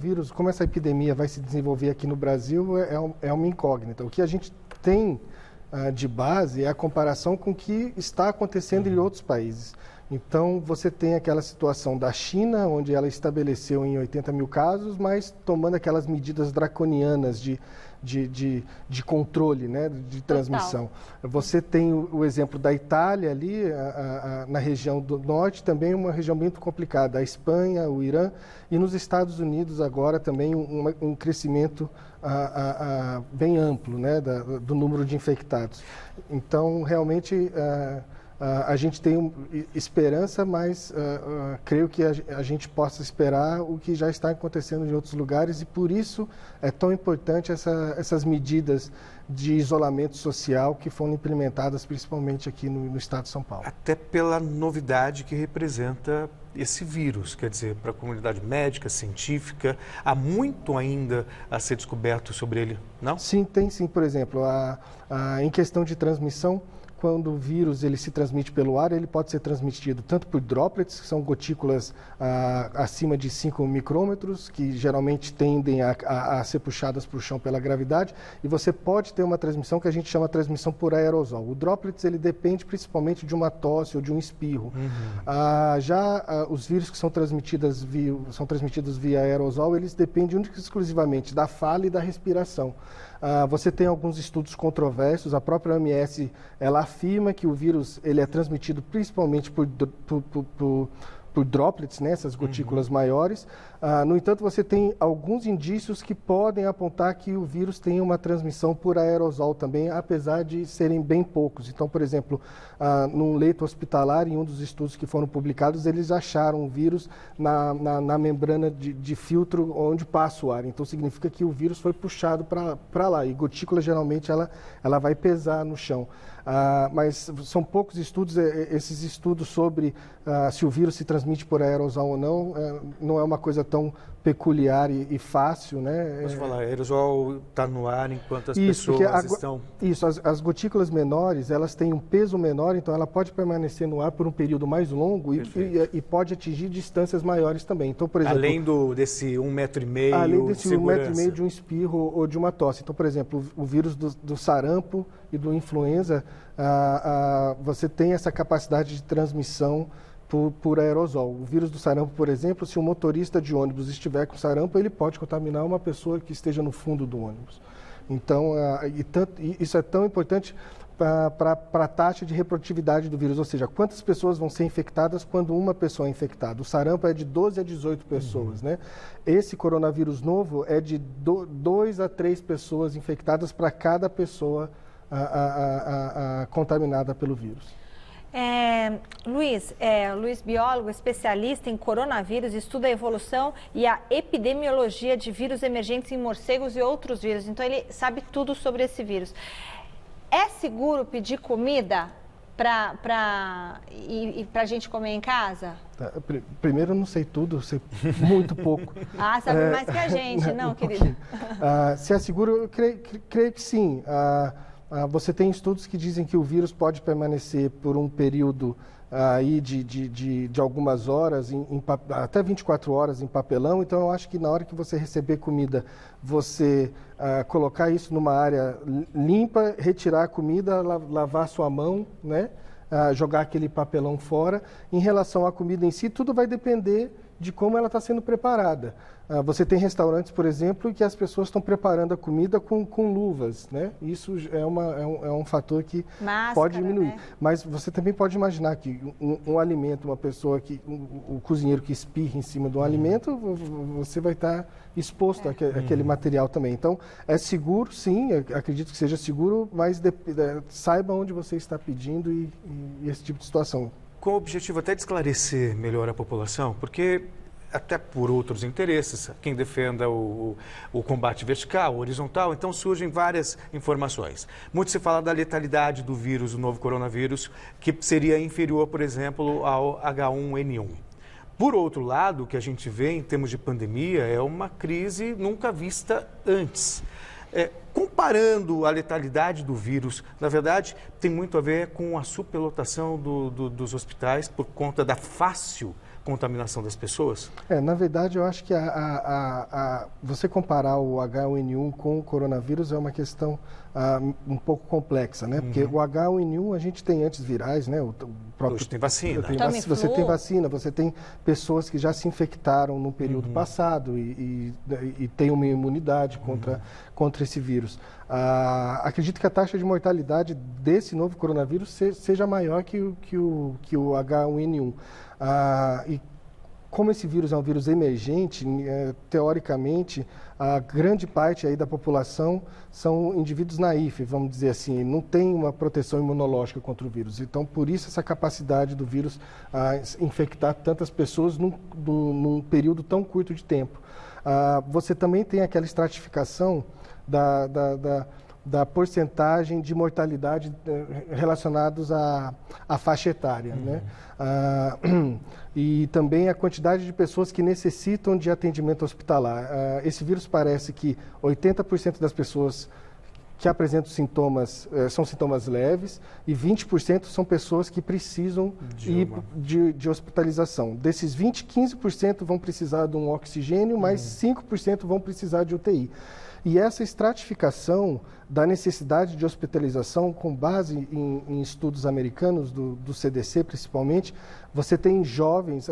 essa epidemia vai se desenvolver aqui no Brasil é uma incógnita. O que a gente tem de base é a comparação com o que está acontecendo em outros países. Então, você tem aquela situação da China, onde ela estabeleceu em 80 mil casos, mas tomando aquelas medidas draconianas de controle, né, de transmissão. Total. Você tem o exemplo da Itália ali, na região do norte, também uma região muito complicada, a Espanha, o Irã, e nos Estados Unidos agora também um crescimento bem amplo, né, do número de infectados. Então, realmente, a gente tem esperança, mas creio que a gente possa esperar o que já está acontecendo em outros lugares e por isso é tão importante essas medidas de isolamento social que foram implementadas principalmente aqui no estado de São Paulo. Até pela novidade que representa esse vírus, quer dizer, para a comunidade médica, científica, há muito ainda a ser descoberto sobre ele, não? Sim, tem sim. Por exemplo, em questão de transmissão, quando o vírus ele se transmite pelo ar, ele pode ser transmitido tanto por droplets, que são gotículas acima de 5 micrômetros, que geralmente tendem a ser puxadas para o chão pela gravidade, e você pode ter uma transmissão que a gente chama de transmissão por aerosol. O droplets ele depende principalmente de uma tosse ou de um espirro. Os vírus que são transmitidos via aerosol, eles dependem única e exclusivamente da fala e da respiração. Você tem alguns estudos controversos, a própria OMS ela afirma que o vírus ele é transmitido principalmente por droplets, né, essas gotículas maiores. No entanto, você tem alguns indícios que podem apontar que o vírus tem uma transmissão por aerosol também, apesar de serem bem poucos. Então, por exemplo, num leito hospitalar, em um dos estudos que foram publicados, eles acharam o vírus na membrana de filtro onde passa o ar. Então, significa que o vírus foi puxado para lá. E gotícula, geralmente, ela vai pesar no chão. Mas são poucos estudos, esses estudos sobre se o vírus se transmite transmite por aerosol ou não, não é uma coisa tão peculiar e fácil, né? Você falar, aerosol está no ar enquanto as pessoas estão... Isso, as gotículas menores, elas têm um peso menor, então ela pode permanecer no ar por um período mais longo e pode atingir distâncias maiores também. Então, por exemplo... Além desse 1,5 metro além desse de 1,5 metro de um espirro ou de uma tosse. Então, por exemplo, o vírus do sarampo e do influenza, você tem essa capacidade de transmissão por aerosol. O vírus do sarampo, por exemplo, se um motorista de ônibus estiver com sarampo, ele pode contaminar uma pessoa que esteja no fundo do ônibus. Então, isso é tão importante para a taxa de reprodutividade do vírus, ou seja, quantas pessoas vão ser infectadas quando uma pessoa é infectada. O sarampo é de 12 a 18 pessoas, né? Esse coronavírus novo é de 2 a 3 pessoas infectadas para cada pessoa contaminada pelo vírus. Luiz, biólogo, especialista em coronavírus, estuda a evolução e a epidemiologia de vírus emergentes em morcegos e outros vírus. Então, ele sabe tudo sobre esse vírus. É seguro pedir comida para a gente comer em casa? Primeiro, eu não sei tudo, eu sei muito pouco. Sabe mais que a gente, não, querida? Se é seguro, eu creio que sim. Você tem estudos que dizem que o vírus pode permanecer por um período aí de algumas horas, até 24 horas em papelão. Então, eu acho que na hora que você receber comida, você colocar isso numa área limpa, retirar a comida, lavar sua mão, né? Jogar aquele papelão fora. Em relação à comida em si, tudo vai depender de como ela está sendo preparada. Você tem restaurantes, por exemplo, que as pessoas estão preparando a comida com luvas, né? Isso é um fator que pode diminuir. Né? Mas você também pode imaginar que um alimento, uma pessoa o cozinheiro que espirra em cima de um alimento, você vai estar exposto àquele material também. Então, é seguro, sim, acredito que seja seguro, mas saiba onde você está pedindo e esse tipo de situação. Com o objetivo até de esclarecer melhor a população, porque até por outros interesses, quem defenda o combate vertical, horizontal, então surgem várias informações. Muito se fala da letalidade do vírus, o novo coronavírus, que seria inferior, por exemplo, ao H1N1. Por outro lado, o que a gente vê em termos de pandemia é uma crise nunca vista antes. Comparando a letalidade do vírus, na verdade, tem muito a ver com a superlotação dos hospitais por conta da fácil contaminação das pessoas? Na verdade, eu acho que você comparar o H1N1 com o coronavírus é uma questão um pouco complexa, né? Porque o H1N1 a gente tem antivirais, né? O próprio, hoje tem vacina. Você tem vacina, você tem pessoas que já se infectaram no período passado e têm uma imunidade contra esse vírus. Acredito que a taxa de mortalidade desse novo coronavírus seja maior que o H1N1. E como esse vírus é um vírus emergente, teoricamente, a grande parte aí da população são indivíduos naifes, vamos dizer assim, não tem uma proteção imunológica contra o vírus. Então, por isso, essa capacidade do vírus infectar tantas pessoas num período tão curto de tempo. Você também tem aquela estratificação da porcentagem de mortalidade relacionados à faixa etária, né? E também a quantidade de pessoas que necessitam de atendimento hospitalar. Esse vírus parece que 80% das pessoas que apresentam sintomas são sintomas leves e 20% são pessoas que precisam de hospitalização. Desses 20%, 15% vão precisar de um oxigênio, mas 5% vão precisar de UTI. E essa estratificação da necessidade de hospitalização, com base em estudos americanos, do CDC principalmente, você tem jovens,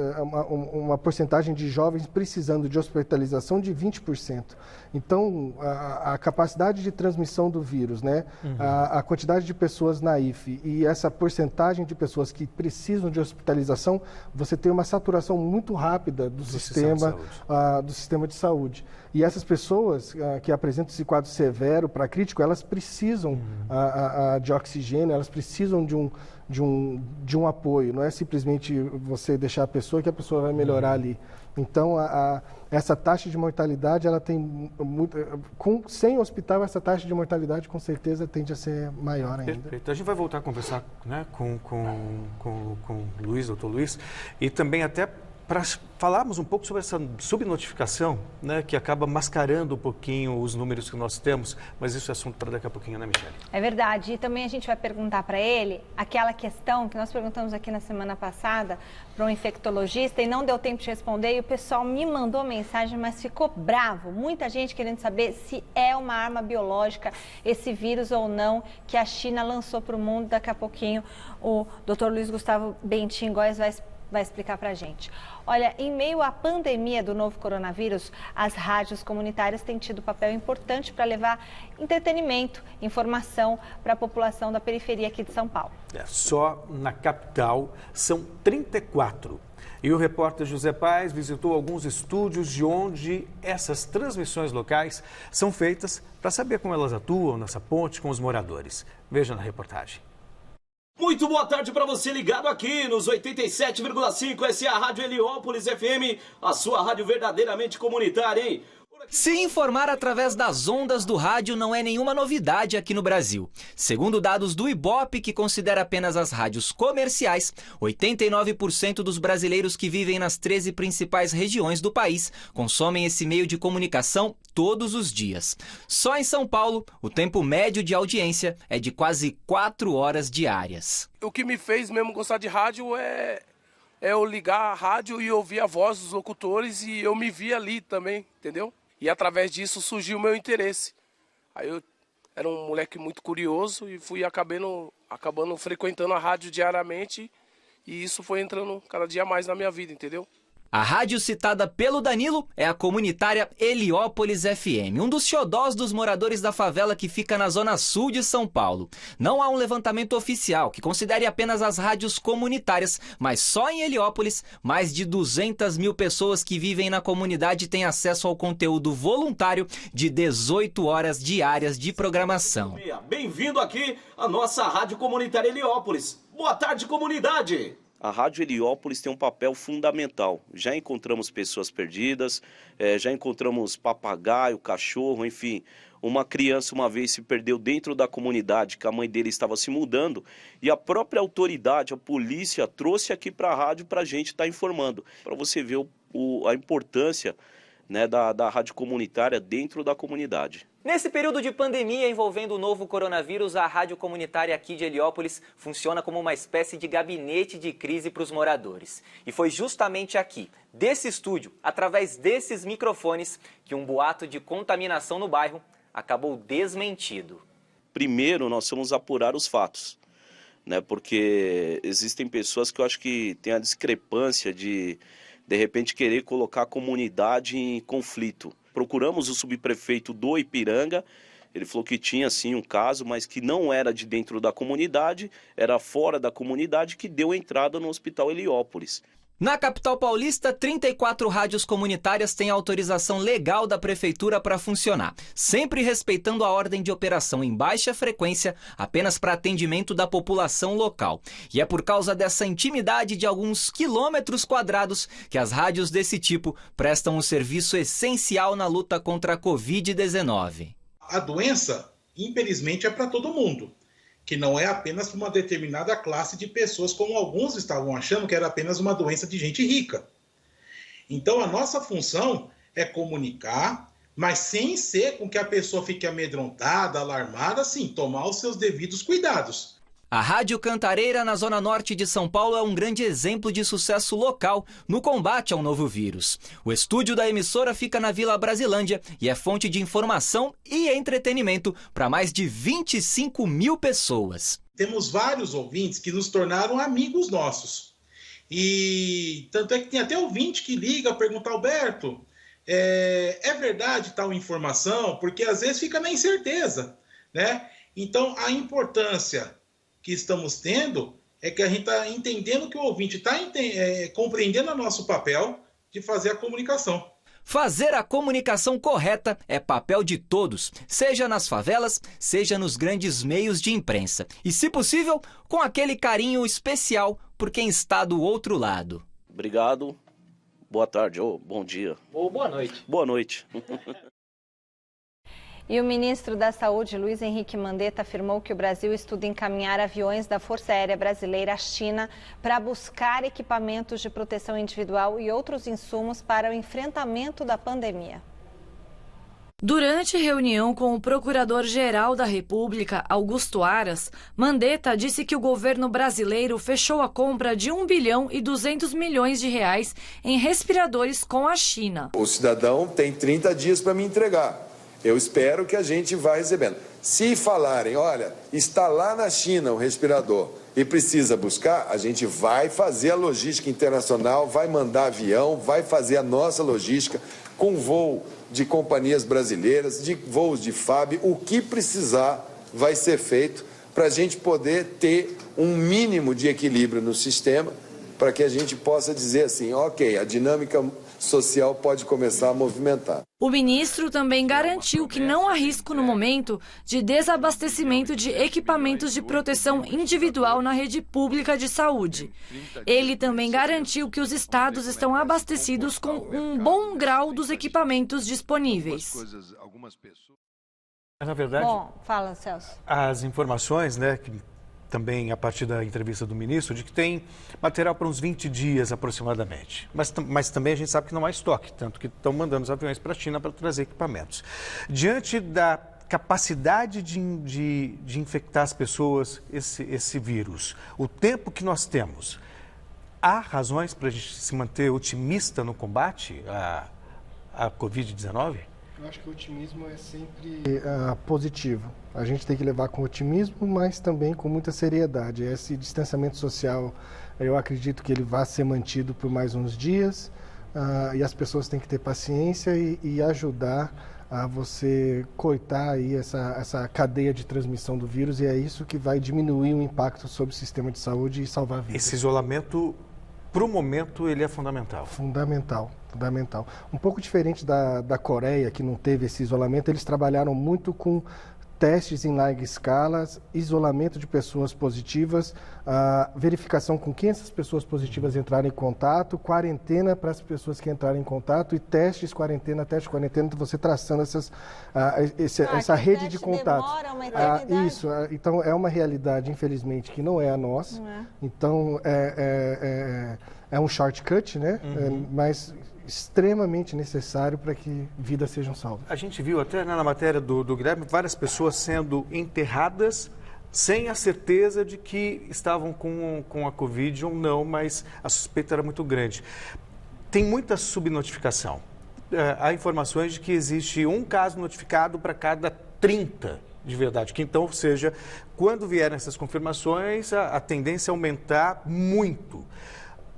uma porcentagem de jovens precisando de hospitalização de 20%. Então, a capacidade de transmissão do vírus, né? A quantidade de pessoas naif e essa porcentagem de pessoas que precisam de hospitalização, você tem uma saturação muito rápida do sistema de saúde. E essas pessoas que apresentam esse quadro severo para crítico, elas precisam de oxigênio, elas precisam de um apoio, não é simplesmente você deixar a pessoa que a pessoa vai melhorar ali. Então, essa taxa de mortalidade, ela tem muito, sem hospital, essa taxa de mortalidade com certeza tende a ser maior ainda. Perfeito. A gente vai voltar a conversar, né, com o Luiz, doutor Luiz, e também até para falarmos um pouco sobre essa subnotificação, né, que acaba mascarando um pouquinho os números que nós temos, mas isso é assunto para daqui a pouquinho, né, Michele? É verdade, e também a gente vai perguntar para ele aquela questão que nós perguntamos aqui na semana passada para um infectologista e não deu tempo de responder, e o pessoal me mandou mensagem, mas ficou bravo. Muita gente querendo saber se é uma arma biológica esse vírus ou não que a China lançou para o mundo. Daqui a pouquinho o Dr. Luiz Gustavo Bentin Góes vai explicar para a gente. Olha, em meio à pandemia do novo coronavírus, as rádios comunitárias têm tido papel importante para levar entretenimento, informação para a população da periferia aqui de São Paulo. Só na capital são 34. E o repórter José Paes visitou alguns estúdios de onde essas transmissões locais são feitas para saber como elas atuam nessa ponte com os moradores. Veja na reportagem. Muito boa tarde para você ligado aqui nos 87,5, essa é a Rádio Heliópolis FM, a sua rádio verdadeiramente comunitária, hein? Se informar através das ondas do rádio não é nenhuma novidade aqui no Brasil. Segundo dados do Ibope, que considera apenas as rádios comerciais, 89% dos brasileiros que vivem nas 13 principais regiões do país consomem esse meio de comunicação todos os dias. Só em São Paulo, o tempo médio de audiência é de quase 4 horas diárias. O que me fez mesmo gostar de rádio é eu ligar a rádio e ouvir a voz dos locutores, e eu me vi ali também, entendeu? E através disso surgiu o meu interesse. Aí eu era um moleque muito curioso e fui acabando frequentando a rádio diariamente, e isso foi entrando cada dia mais na minha vida, entendeu? A rádio citada pelo Danilo é a comunitária Heliópolis FM, um dos xodós dos moradores da favela que fica na zona sul de São Paulo. Não há um levantamento oficial que considere apenas as rádios comunitárias, mas só em Heliópolis, mais de 200 mil pessoas que vivem na comunidade têm acesso ao conteúdo voluntário de 18 horas diárias de programação. Bem-vindo aqui à nossa rádio comunitária Heliópolis. Boa tarde, comunidade! A Rádio Heliópolis tem um papel fundamental. Já encontramos pessoas perdidas, já encontramos papagaio, cachorro, enfim. Uma criança uma vez se perdeu dentro da comunidade, que a mãe dele estava se mudando, e a própria autoridade, a polícia, trouxe aqui para a rádio para a gente estar informando. Para você ver a importância, né, da rádio comunitária dentro da comunidade. Nesse período de pandemia envolvendo o novo coronavírus, a rádio comunitária aqui de Heliópolis funciona como uma espécie de gabinete de crise para os moradores. E foi justamente aqui, desse estúdio, através desses microfones, que um boato de contaminação no bairro acabou desmentido. Primeiro, nós vamos apurar os fatos, né? Porque existem pessoas que eu acho que têm a discrepância de repente, querer colocar a comunidade em conflito. Procuramos o subprefeito do Ipiranga, ele falou que tinha sim um caso, mas que não era de dentro da comunidade, era fora da comunidade, que deu entrada no Hospital Heliópolis. Na capital paulista, 34 rádios comunitárias têm autorização legal da prefeitura para funcionar, sempre respeitando a ordem de operação em baixa frequência, apenas para atendimento da população local. E é por causa dessa intimidade de alguns quilômetros quadrados que as rádios desse tipo prestam um serviço essencial na luta contra a Covid-19. A doença, infelizmente, é para todo mundo, que não é apenas para uma determinada classe de pessoas, como alguns estavam achando que era apenas uma doença de gente rica. Então, a nossa função é comunicar, mas sem ser com que a pessoa fique amedrontada, alarmada, sim, tomar os seus devidos cuidados. A Rádio Cantareira, na zona norte de São Paulo, é um grande exemplo de sucesso local no combate ao novo vírus. O estúdio da emissora fica na Vila Brasilândia e é fonte de informação e entretenimento para mais de 25 mil pessoas. Temos vários ouvintes que nos tornaram amigos nossos. E tanto é que tem até ouvinte que liga, pergunta, Alberto, é verdade tal informação? Porque às vezes fica na incerteza, né? Então, a importância que estamos tendo é que a gente está entendendo que o ouvinte está compreendendo o nosso papel de fazer a comunicação. Fazer a comunicação correta é papel de todos, seja nas favelas, seja nos grandes meios de imprensa. E, se possível, com aquele carinho especial por quem está do outro lado. Obrigado. Boa tarde ou bom dia. Ou boa noite. Boa noite. E o ministro da Saúde, Luiz Henrique Mandetta, afirmou que o Brasil estuda encaminhar aviões da Força Aérea Brasileira à China para buscar equipamentos de proteção individual e outros insumos para o enfrentamento da pandemia. Durante reunião com o Procurador-Geral da República, Augusto Aras, Mandetta disse que o governo brasileiro fechou a compra de 1 bilhão e 200 milhões de reais em respiradores com a China. O cidadão tem 30 dias para me entregar. Eu espero que a gente vá recebendo. Se falarem, olha, está lá na China o respirador e precisa buscar, a gente vai fazer a logística internacional, vai mandar avião, vai fazer a nossa logística com voo de companhias brasileiras, de voos de FAB, o que precisar vai ser feito para a gente poder ter um mínimo de equilíbrio no sistema, para que a gente possa dizer assim, ok, a dinâmica social pode começar a movimentar. O ministro também garantiu que não há risco no momento de desabastecimento de equipamentos de proteção individual na rede pública de saúde. Ele também garantiu que os estados estão abastecidos com um bom grau dos equipamentos disponíveis. Na verdade, bom, fala, Celso. As informações, né, que também a partir da entrevista do ministro, de que tem material para uns 20 dias aproximadamente. Mas também a gente sabe que não há estoque, tanto que estão mandando os aviões para a China para trazer equipamentos. Diante da capacidade de infectar as pessoas, esse vírus, o tempo que nós temos, há razões para a gente se manter otimista no combate à Covid-19? Eu acho que o otimismo é sempre positivo. A gente tem que levar com otimismo, mas também com muita seriedade. Esse distanciamento social, eu acredito que ele vai ser mantido por mais uns dias e as pessoas têm que ter paciência e ajudar a você coitar aí essa cadeia de transmissão do vírus, e é isso que vai diminuir o impacto sobre o sistema de saúde e salvar vidas. Esse isolamento, para o momento, ele é fundamental. Fundamental. Um pouco diferente da Coreia, que não teve esse isolamento, eles trabalharam muito com testes em larga escala, isolamento de pessoas positivas, verificação com quem essas pessoas positivas entraram em contato, quarentena para as pessoas que entraram em contato e testes de quarentena, você traçando essa rede de contatos. Isso, então é uma realidade, infelizmente, que não é a nossa. Então é um shortcut, né? Mas extremamente necessário para que vidas sejam salvas. A gente viu até na matéria do Guilherme várias pessoas sendo enterradas sem a certeza de que estavam com a Covid ou não, mas a suspeita era muito grande. Tem muita subnotificação. Há informações de que existe um caso notificado para cada 30 de verdade, que então, ou seja, quando vierem essas confirmações, a tendência é aumentar muito.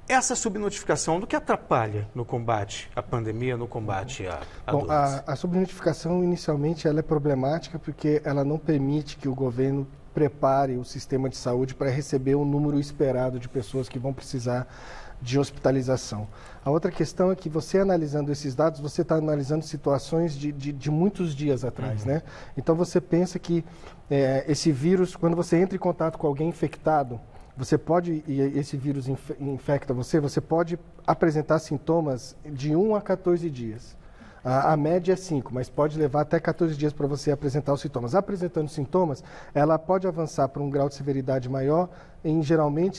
Essa subnotificação, do que atrapalha no combate à pandemia, no combate à doença? A subnotificação, inicialmente, ela é problemática porque ela não permite que o governo prepare o sistema de saúde para receber o número esperado de pessoas que vão precisar de hospitalização. A outra questão é que você, analisando esses dados, você está analisando situações de muitos dias atrás, né? Então, você pensa que esse vírus, quando você entra em contato com alguém infectado, você pode, e esse vírus infecta você pode apresentar sintomas de 1 a 14 dias. A média é 5, mas pode levar até 14 dias para você apresentar os sintomas. Apresentando sintomas, ela pode avançar para um grau de severidade maior em, geralmente,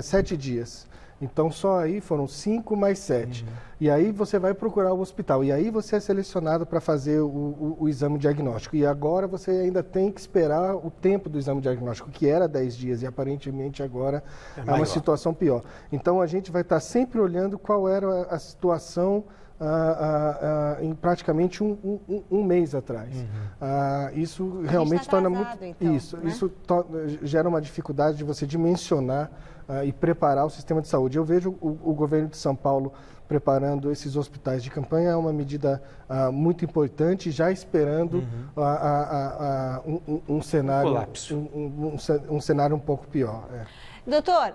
7 dias. Então, só aí foram 5 mais 7. E aí você vai procurar o hospital. E aí você é selecionado para fazer o exame diagnóstico. E agora você ainda tem que esperar o tempo do exame diagnóstico, que era 10 dias. E aparentemente agora é uma situação pior. Então, a gente vai estar sempre olhando qual era a situação em praticamente um mês atrás. Isso realmente torna muito... Então, isso gera uma dificuldade de você dimensionar e preparar o sistema de saúde. Eu vejo o governo de São Paulo preparando esses hospitais de campanha, é uma medida muito importante, já esperando um cenário, um cenário um pouco pior. Doutor,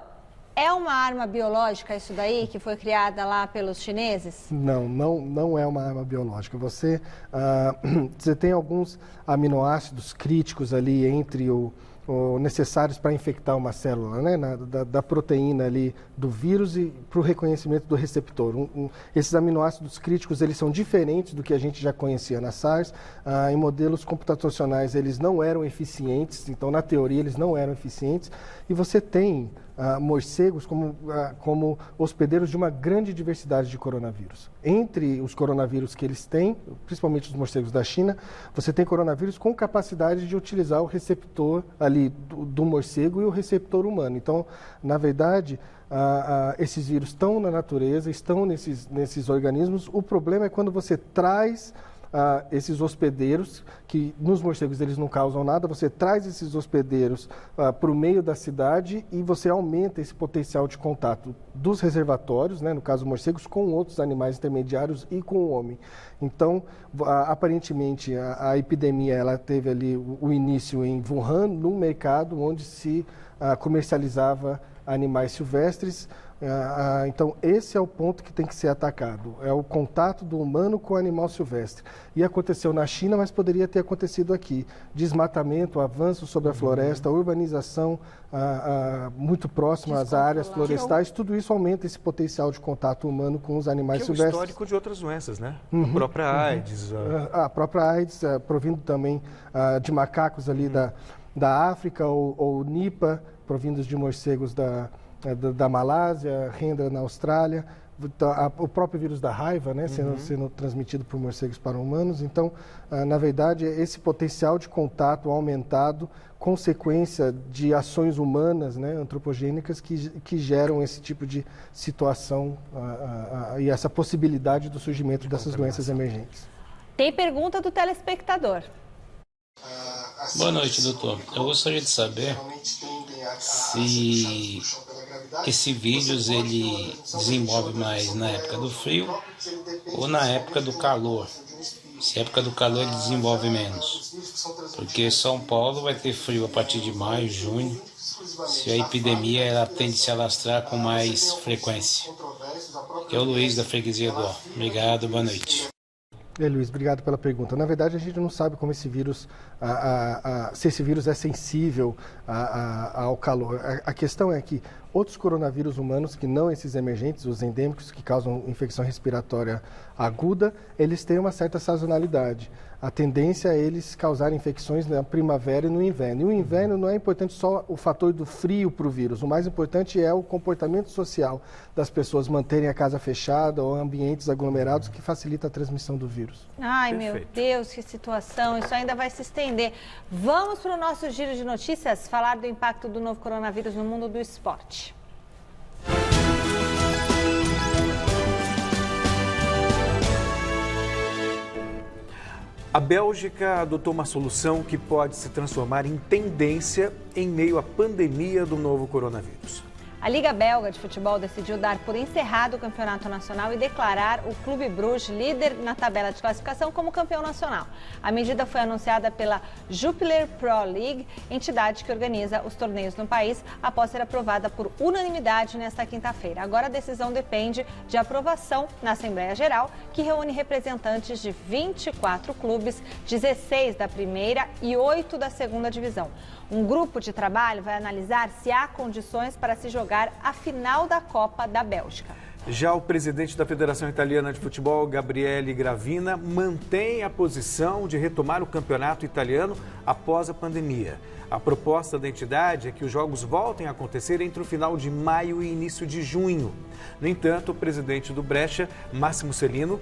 É uma arma biológica isso daí, que foi criada lá pelos chineses? Não é uma arma biológica. Você tem alguns aminoácidos críticos ali entre o necessários para infectar uma célula, né, da proteína ali do vírus e para o reconhecimento do receptor. Esses aminoácidos críticos, eles são diferentes do que a gente já conhecia na SARS. Em modelos computacionais, eles não eram eficientes, então, na teoria, eles não eram eficientes. E você tem morcegos como hospedeiros de uma grande diversidade de coronavírus. Entre os coronavírus que eles têm, principalmente os morcegos da China, você tem coronavírus com capacidade de utilizar o receptor ali do morcego e o receptor humano. Então, na verdade, esses vírus estão na natureza, estão nesses organismos. O problema é quando você traz esses hospedeiros, que nos morcegos eles não causam nada, você traz esses hospedeiros para o meio da cidade e você aumenta esse potencial de contato dos reservatórios, né, no caso morcegos, com outros animais intermediários e com o homem. Então, aparentemente, a epidemia ela teve ali o início em Wuhan, num mercado onde se comercializava animais silvestres. Então, esse é o ponto que tem que ser atacado, é o contato do humano com o animal silvestre. E aconteceu na China, mas poderia ter acontecido aqui. Desmatamento, avanço sobre a floresta, urbanização muito próxima às áreas florestais, tudo isso aumenta esse potencial de contato humano com os animais silvestres. É o histórico de outras doenças, né? A própria AIDS. A própria AIDS, provindo também de macacos ali da África, ou Nipah, provindos de morcegos da Malásia, renda na Austrália, o próprio vírus da raiva, né, sendo transmitido por morcegos para humanos. Então, na verdade, esse potencial de contato aumentado, consequência de ações humanas, né, antropogênicas, que geram esse tipo de situação e essa possibilidade do surgimento dessas doenças emergentes. Tem pergunta do telespectador. Boa noite, doutor. Eu gostaria de saber se esse vírus ele desenvolve mais na época do frio ou na época do calor. Se a época do calor ele desenvolve menos. Porque São Paulo vai ter frio a partir de maio, junho. Se a epidemia ela tende a se alastrar com mais frequência. Que é o Luiz da Freguesia do Ó. Obrigado, boa noite. Luiz, obrigado pela pergunta. Na verdade, a gente não sabe como esse vírus, se esse vírus é sensível ao calor. A questão é que outros coronavírus humanos, que não esses emergentes, os endêmicos, que causam infecção respiratória aguda, eles têm uma certa sazonalidade. A tendência é eles causarem infecções na primavera e no inverno. E o inverno não é importante só o fator do frio para o vírus. O mais importante é o comportamento social das pessoas manterem a casa fechada ou ambientes aglomerados, que facilita a transmissão do vírus. Ai, meu Deus, que situação. Isso ainda vai se estender. Vamos para o nosso giro de notícias, falar do impacto do novo coronavírus no mundo do esporte. A Bélgica adotou uma solução que pode se transformar em tendência em meio à pandemia do novo coronavírus. A Liga Belga de Futebol decidiu dar por encerrado o campeonato nacional e declarar o Clube Bruges líder na tabela de classificação como campeão nacional. A medida foi anunciada pela Jupiler Pro League, entidade que organiza os torneios no país, após ser aprovada por unanimidade nesta quinta-feira. Agora a decisão depende de aprovação na Assembleia Geral, que reúne representantes de 24 clubes, 16 da primeira e 8 da segunda divisão. Um grupo de trabalho vai analisar se há condições para se jogar a final da Copa da Bélgica. Já o presidente da Federação Italiana de Futebol, Gabriele Gravina, mantém a posição de retomar o campeonato italiano após a pandemia. A proposta da entidade é que os jogos voltem a acontecer entre o final de maio e início de junho. No entanto, o presidente do Brescia, Massimo Cellino,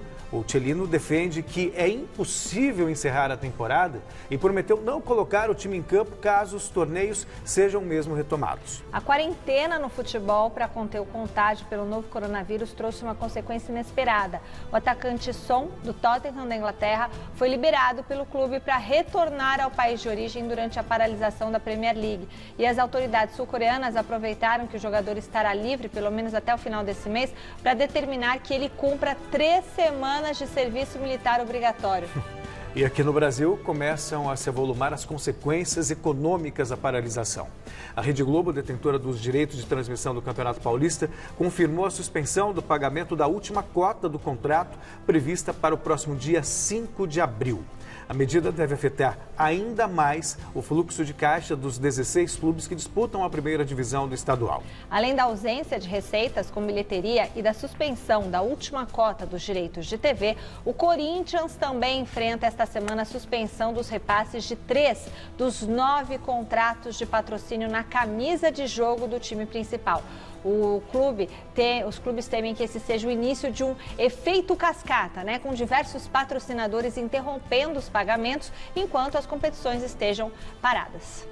defende que é impossível encerrar a temporada e prometeu não colocar o time em campo caso os torneios sejam mesmo retomados. A quarentena no futebol para conter o contágio pelo novo coronavírus trouxe uma consequência inesperada. O atacante Son, do Tottenham da Inglaterra, foi liberado pelo clube para retornar ao país de origem durante a paralisação da Premier League. E as autoridades sul-coreanas aproveitaram que o jogador estará livre, pelo menos até o final desse mês, para determinar que ele cumpra 3 semanas de serviço militar obrigatório. E aqui no Brasil começam a se avolumar as consequências econômicas da paralisação. A Rede Globo, detentora dos direitos de transmissão do Campeonato Paulista, confirmou a suspensão do pagamento da última cota do contrato prevista para o próximo dia 5 de abril. A medida deve afetar ainda mais o fluxo de caixa dos 16 clubes que disputam a primeira divisão do estadual. Além da ausência de receitas com bilheteria e da suspensão da última cota dos direitos de TV, o Corinthians também enfrenta esta semana a suspensão dos repasses de 3 dos 9 contratos de patrocínio na camisa de jogo do time principal. Os clubes temem que esse seja o início de um efeito cascata, né? Com diversos patrocinadores interrompendo os pagamentos enquanto as competições estejam paradas.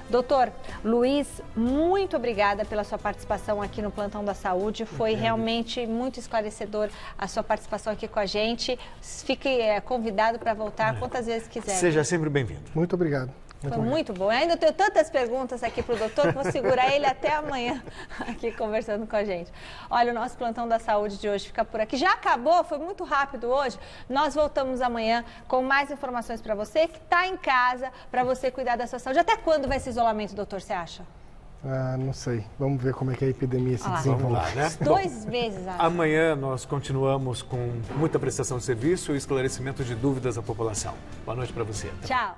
Doutor Luiz, muito obrigada pela sua participação aqui no Plantão da Saúde. Foi realmente muito esclarecedor a sua participação aqui com a gente. Fique convidado para voltar quantas vezes quiser. Seja sempre bem-vindo. Muito obrigado. Foi muito bom. Eu ainda tenho tantas perguntas aqui para o doutor que vou segurar ele até amanhã aqui conversando com a gente. Olha, o nosso Plantão da Saúde de hoje fica por aqui. Já acabou, foi muito rápido hoje. Nós voltamos amanhã com mais informações para você que está em casa, para você cuidar da sua saúde. Até quando vai esse isolamento, doutor, você acha? Não sei. Vamos ver como é que a epidemia se desenvolve. Vamos lá, né? 2 meses, acho. Amanhã nós continuamos com muita prestação de serviço e esclarecimento de dúvidas à população. Boa noite para você. Tchau.